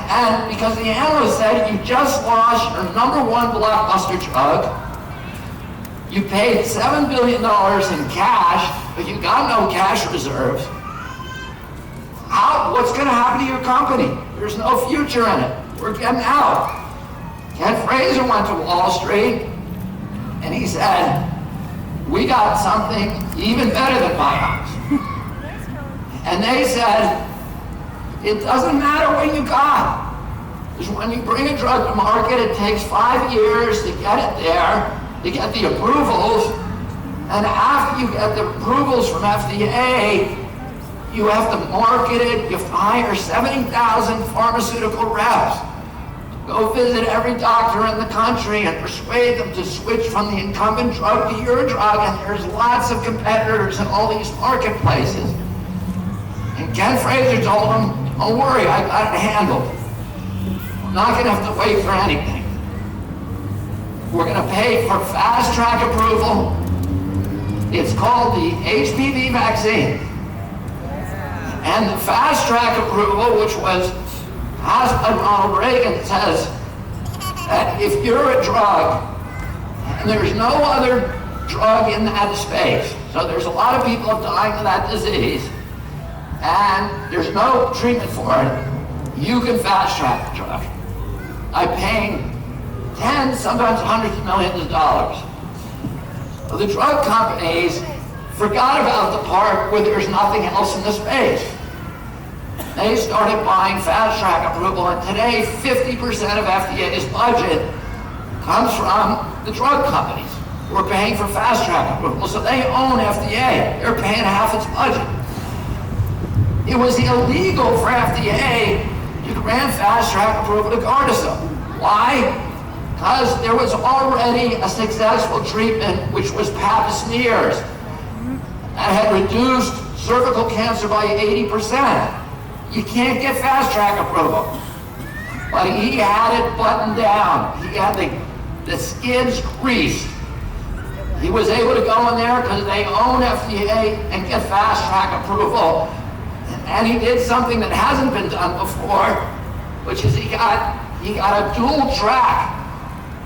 And because the analyst said you just lost your number one blockbuster drug, you paid $7 billion in cash, but you got no cash reserves. What's going to happen to your company? There's no future in it. We're getting out. Ken Fraser went to Wall Street and he said, we got something even better than buybacks. And they said, it doesn't matter what you got. Because when you bring a drug to market, it takes 5 years to get it there, to get the approvals. And after you get the approvals from FDA, you have to market it. You have to hire 70,000 pharmaceutical reps. Go visit every doctor in the country and persuade them to switch from the incumbent drug to your drug, and there's lots of competitors in all these marketplaces. And Ken Fraser told them, don't worry, I got it handled. I'm not gonna have to wait for anything. We're gonna pay for fast track approval. It's called the HPV vaccine. And the fast track approval, which was passed by Ronald Reagan, says that if you're a drug and there's no other drug in that space, so there's a lot of people dying of that disease, and there's no treatment for it, you can fast track the drug by paying tens, sometimes hundreds of millions of dollars. Well, the drug companies forgot about the part where there's nothing else in the space. They started buying fast track approval, and today 50% of FDA's budget comes from the drug companies who are paying for fast track approval. So they own FDA. They're paying half its budget. It was illegal for FDA to grant fast track approval to Gardasil. Why? Because there was already a successful treatment, which was pap smears, that had reduced cervical cancer by 80%. You can't get fast track approval. But he had it buttoned down. He had the skids greased. He was able to go in there because they own FDA and get fast track approval. And he did something that hasn't been done before, which is he got a dual track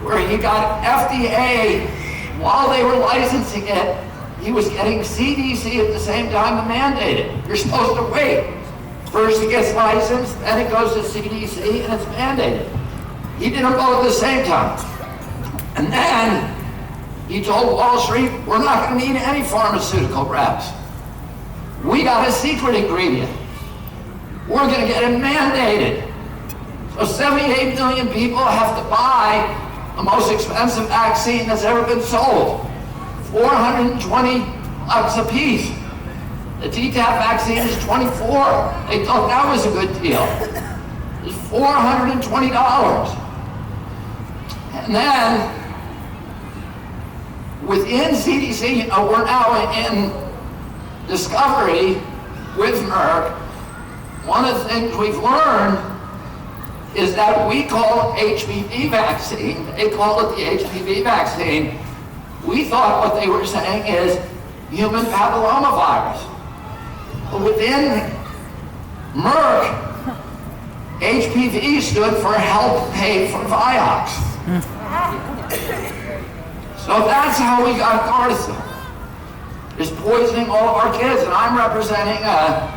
where he got FDA while they were licensing it. He was getting CDC at the same time to mandate it. You're supposed to wait. First it gets licensed, then it goes to CDC, and it's mandated. He did them both at the same time. And then he told Wall Street, we're not going to need any pharmaceutical reps. We got a secret ingredient. We're going to get it mandated. So 78 million people have to buy the most expensive vaccine that's ever been sold. $420 a piece. The TTAP vaccine is $24. They thought that was a good deal. It's $420. And then, within CDC, we're now in discovery with Merck. One of the things we've learned is that we call HPV vaccine, they call it the HPV vaccine. We thought what they were saying is human papillomavirus. Within Merck, HPV stood for help pay for Vioxx. So that's how we got Gardasil. Is poisoning all of our kids, and I'm representing a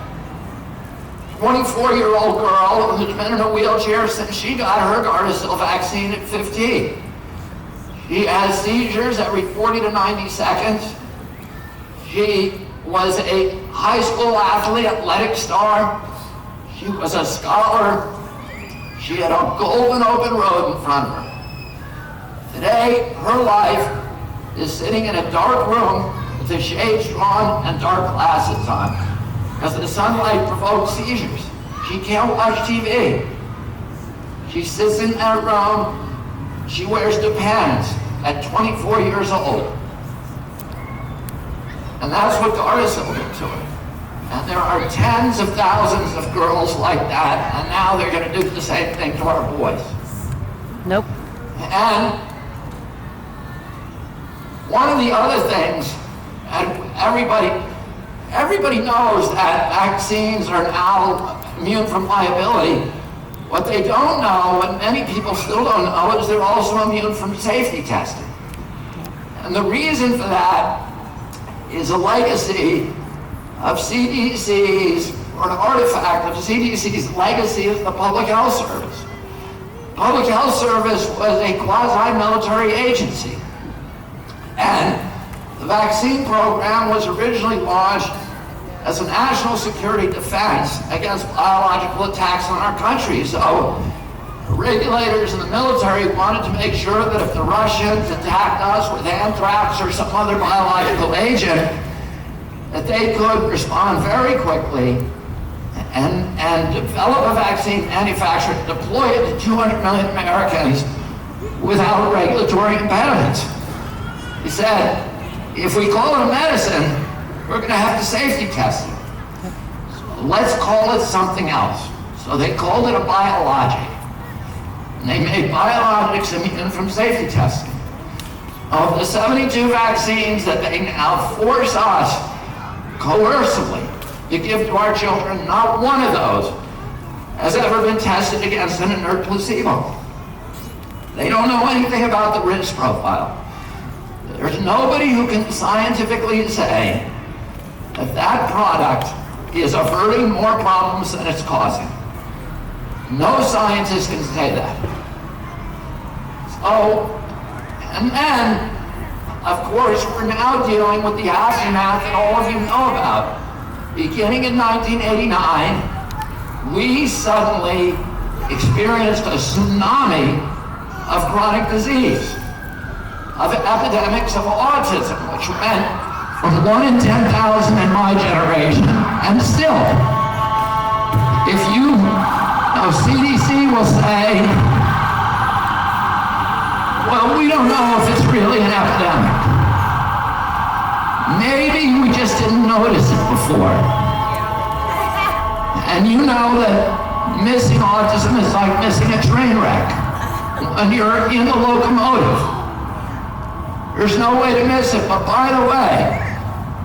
24-year-old girl who's been in a wheelchair since she got her Gardasil vaccine at 15. She has seizures every 40 to 90 seconds. She was a high school athlete, athletic star. She was a scholar. She had a golden open road in front of her. Today, her life is sitting in a dark room with the shades drawn and dark glasses on because the sunlight provokes seizures. She can't watch TV. She sits in that room. She wears Depends at 24 years old. And that's what Gardasil did to her. And there are tens of thousands of girls like that, and now they're going to do the same thing to our boys. Nope. And one of the other things, and everybody knows that vaccines are now immune from liability, What they don't know, and many people still don't know, is they're also immune from safety testing. And the reason for that is a legacy of CDC's, or an artifact of CDC's legacy as the Public Health Service. Public Health Service was a quasi-military agency. And the vaccine program was originally launched as a national security defense against biological attacks on our country. So regulators in the military wanted to make sure that if the Russians attacked us with anthrax or some other biological agent, that they could respond very quickly and develop a vaccine manufacturer to deploy it to 200 million Americans without regulatory impediments. He said, if we call it a medicine, we're going to have to safety test it. So let's call it something else. So they called it a biologic. And they made biologics immune from safety testing. Of the 72 vaccines that they now force us coercively to give to our children, not one of those has ever been tested against an inert placebo. They don't know anything about the risk profile. There's nobody who can scientifically say that that product is averting more problems than it's causing. No scientist can say that. So, and then, of course, we're now dealing with the aftermath that all of you know about. Beginning in 1989, we suddenly experienced a tsunami of chronic disease, of epidemics of autism, which went from 1 in 10,000 in my generation, and still, if you know, CDC will say, well, we don't know if it's really an epidemic. Maybe we just didn't notice it before. And you know that missing autism is like missing a train wreck when you're in the locomotive. There's no way to miss it, but by the way,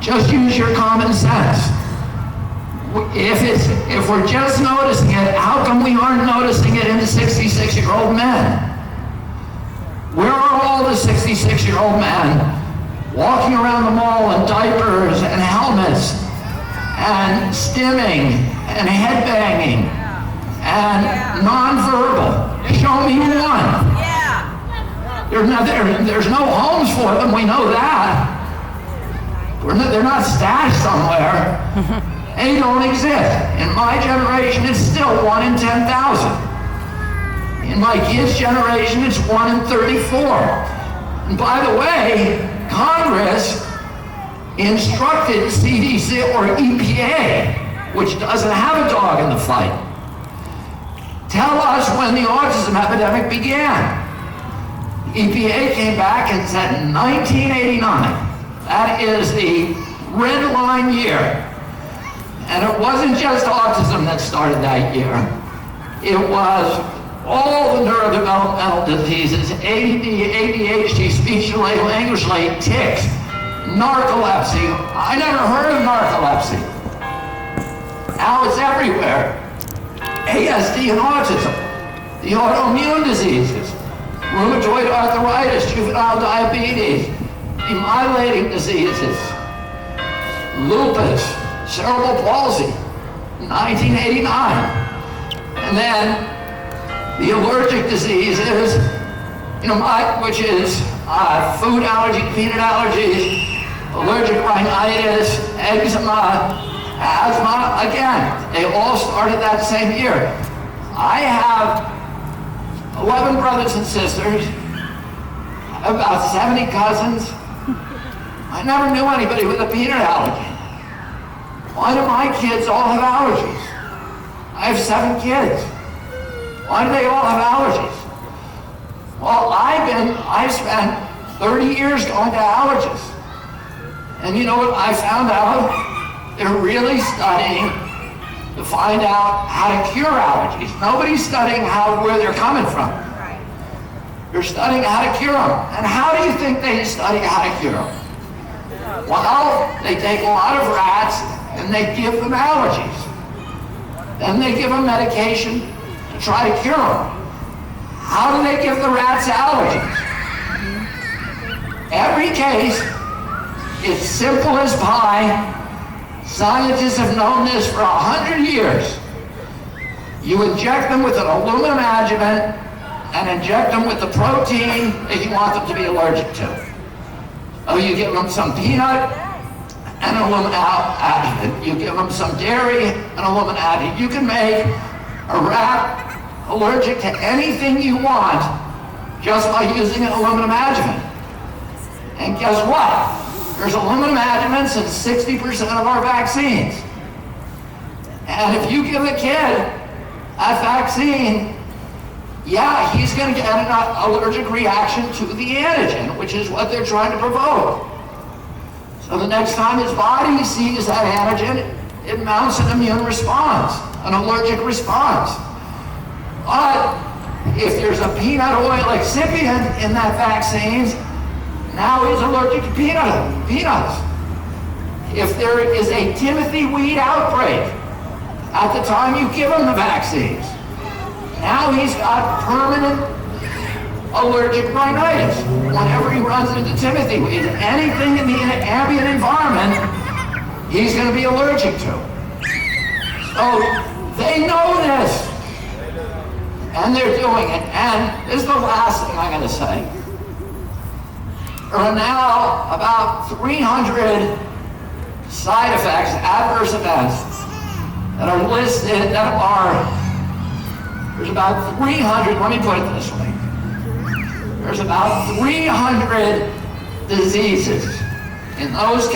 just use your common sense. If we're just noticing it, how come we aren't noticing it in the 66-year-old men? Where are all the 66-year-old men walking around the mall in diapers and helmets and stimming and headbanging and nonverbal? Show me one. There's no homes for them, we know that. They're not stashed somewhere. They don't exist. In my generation, it's still 1 in 10,000. In my kids' generation, it's 1 in 34. And by the way, Congress instructed CDC or EPA, which doesn't have a dog in the fight, tell us when the autism epidemic began. EPA came back and said 1989. That is the red line year. And it wasn't just autism that started that year. It was all the neurodevelopmental diseases, ADD, ADHD, speech delay, language delay, tics, narcolepsy. I never heard of narcolepsy. Now it's everywhere. ASD and autism, the autoimmune diseases, rheumatoid arthritis, juvenile diabetes, demyelinating diseases, lupus, cerebral palsy, 1989. And then the allergic diseases, which is food allergy, peanut allergies, allergic rhinitis, eczema, asthma. Again, they all started that same year. I have 11 brothers and sisters, about 70 cousins. I never knew anybody with a peanut allergy. Why do my kids all have allergies? I have 7 kids. Why do they all have allergies? Well, I've spent 30 years going to allergists. And you know what I found out? They're really studying to find out how to cure allergies. Nobody's studying where they're coming from. They're studying how to cure them. And how do you think they study how to cure them? Well, they take a lot of rats and they give them allergies. Then they give them medication to to try to cure them. How do they give the rats allergens? Every case is simple as pie. Scientists have known this for 100 years. You inject them with an aluminum adjuvant and inject them with the protein that you want them to be allergic to. Oh, you give them some peanut and an aluminum adjuvant. You give them some dairy and aluminum adjuvant. You can make a rat allergic to anything you want just by using an aluminum adjuvant. And guess what? There's aluminum adjuvants in 60% of our vaccines. And if you give a kid a vaccine, yeah, he's going to get an allergic reaction to the antigen, which is what they're trying to provoke. So the next time his body sees that antigen, it mounts an immune response, an allergic response. But if there's a peanut oil excipient in that vaccine, now he's allergic to peanuts. If there is a Timothy weed outbreak at the time you give him the vaccines, now he's got permanent allergic rhinitis whenever he runs into Timothy weed. Anything in the ambient environment, he's going to be allergic to. So they know this, and they're doing it. And this is the last thing I'm going to say. There are now about 300 side effects, adverse events, that are listed, there's about 300, let me put it this way. There's about 300 diseases in those